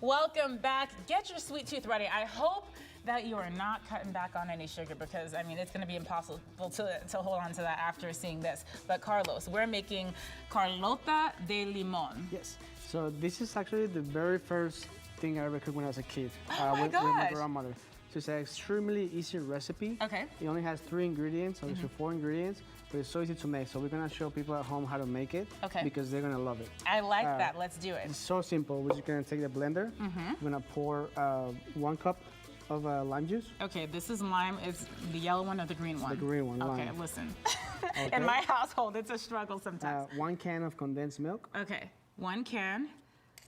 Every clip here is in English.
Welcome back. Get your sweet tooth ready. I hope that you are not cutting back on any sugar because, I mean, it's gonna be impossible to hold on to that after seeing this. But Carlos, we're making Carlota de Limon. Yes. So this is actually the very first thing I ever cooked when I was a kid. Oh my with my gosh. grandmother. So it's an extremely easy recipe. Okay. It only has 3 ingredients, so there's 4 ingredients, but it's so easy to make. So we're gonna show people at home how to make it. Okay. Because they're gonna love it. I like that. Let's do it. It's so simple. We're just gonna take the blender. We're gonna pour 1 cup of lime juice. Okay, this is lime. Is the yellow one or the green one? The green one, Okay, lime. listen. Okay. In my household, it's a struggle sometimes. 1 can of condensed milk. Okay, 1 can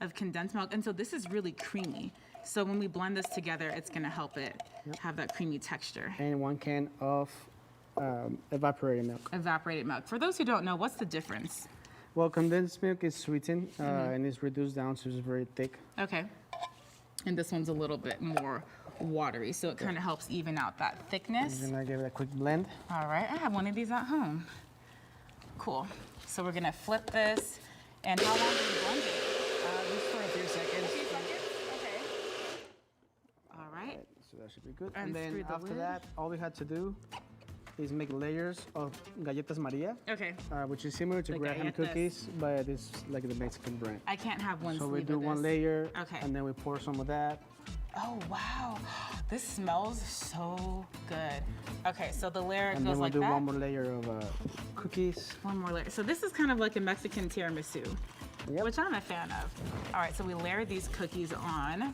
of condensed milk. And so this is really creamy. So when we blend this together, it's gonna help it have that creamy texture. And 1 can of evaporated milk. Evaporated milk. For those who don't know, what's the difference? Well, condensed milk is sweetened and it's reduced down so it's very thick. Okay. And this one's a little bit more watery, so it kind of helps even out that thickness. I'm gonna give it a quick blend. All right, I have one of these at home. Cool. So we're gonna flip this. And how long do you blend it? Just for a few seconds. A few seconds? Okay. All right. So that should be good. Unscrew And then the after lid. that, all we had to do is make layers of galletas Maria, Okay. which is similar to The Graham galletas. cookies, but it's like the Mexican brand. I can't have one So sleeve we do of 1 this. layer, Okay. and then we pour some of that. Oh, wow. This smells so good. Okay, so the layer And goes then we like do that. 1 more layer of cookies. 1 more layer. So this is kind of like a Mexican tiramisu, Yep. which I'm a fan of. All right, so we layer these cookies on.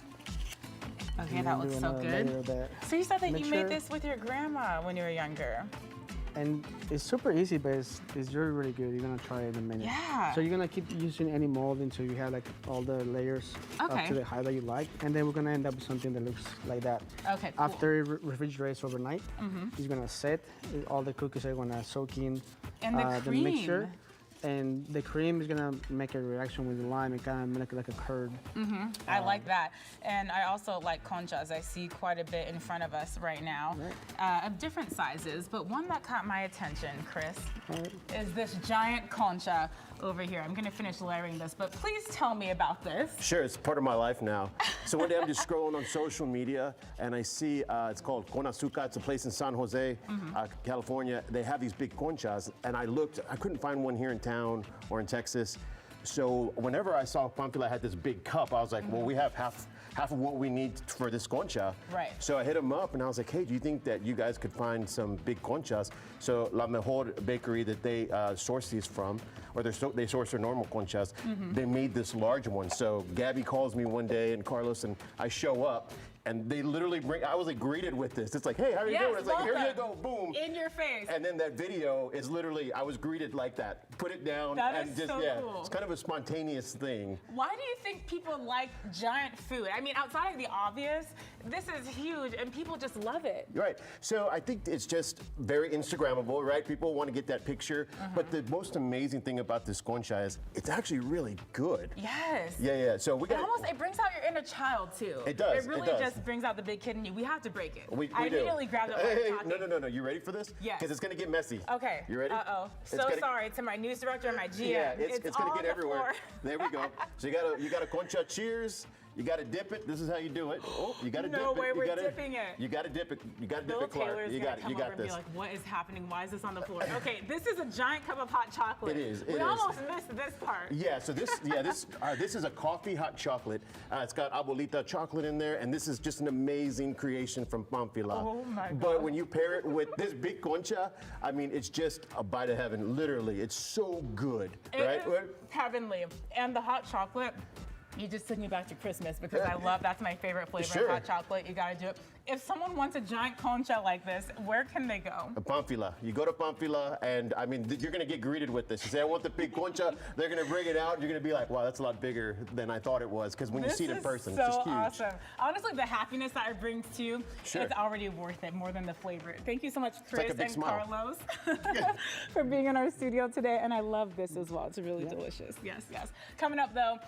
Okay, And that then do looks so another layer good. of that. So you said that you Mixture. made this with your grandma when you were younger. And it's super easy, but it's really, really good. You're gonna try it in a minute. Yeah. So you're gonna keep using any mold until you have like all the layers up Okay. to the height that you like. And then we're gonna end up with something that looks like that. Okay, cool. After it refrigerates overnight, it's gonna set. All the cookies are gonna soak in And the mixture. cream. And the cream is gonna make a reaction with the lime and kind of make it like a curd. I like that. And I also like conchas. I see quite a bit in front of us right now of different sizes. But one that caught my attention, Chris, is this giant concha over here. I'm gonna finish layering this, but please tell me about this. Sure, it's part of my life now. So one day I'm just scrolling on social media and I see it's called Con Azúcar. It's a place in San Jose, California. They have these big conchas, and I looked. I couldn't find one here in town or in Texas. So whenever I saw Panfila had this big cup, I was like, well, we have half of what we need for this concha. Right. So I hit him up and I was like, hey, do you think that you guys could find some big conchas? So La Mejor Bakery that they source these from, or they source their normal conchas, they made this large one. So Gabby calls me one day and Carlos, and I show up and they literally bring, I was like greeted with this. It's like, hey, how are you doing? It's like, here you go, boom. In your face. And then that video is literally, I was greeted like that. Put it down That and is just, so cool. It's kind of a spontaneous thing. Why do you think people like giant food? I mean, outside of the obvious, this is huge and people just love it. Right. So I think it's just very Instagrammable, right? People want to get that picture. But the most amazing thing about this concha is it's actually really good. Yes. Yeah. So we It got almost, it brings out your inner child too. It does, It really it does. just brings out the big kid in you. We have to break it. We I do. immediately grabbed it while we were Hey, talking. no. You ready for this? Yes. Because it's going to get messy. Okay. You ready? Uh-oh. It's So gonna- sorry to my news director and my GM. Yeah, it's all going to on get the everywhere. floor. There we go. So you got a concha cheers. You got to dip it. This is how you do it. Oh, you got to dip it. No way, You we're gotta- dipping it. You got to dip it. You got to dip Bill it, Clarke. Taylor's You gonna got it. come You over got and be this. like, what is happening? Why is this on the floor? Okay, this is a giant cup of hot chocolate. It is, We it is. almost missed this part. Yeah, so this is a coffee hot chocolate. It's got abuelita chocolate in there, and this is just an amazing creation from Panfila. Oh my God. But when you pair it with this big concha, I mean, it's just a bite of heaven, literally. It's so good, right? It is heavenly. And the hot chocolate, you just took me back to Christmas because that's my favorite flavor Sure. of hot chocolate. You gotta do it. If someone wants a giant concha like this, where can they go? Panfila. You go to Panfila, and I mean, you're gonna get greeted with this. You say, I want the big concha. They're gonna bring it out. You're gonna be like, wow, that's a lot bigger than I thought it was. Because when you see it in person, so it's just huge. awesome. Honestly, the happiness that it brings to you, Sure. it's already worth it more than the flavor. Thank you so much, Chris like a big and smile. Carlos, for being in our studio today. And I love this as well. It's really delicious. Yes. Coming up though,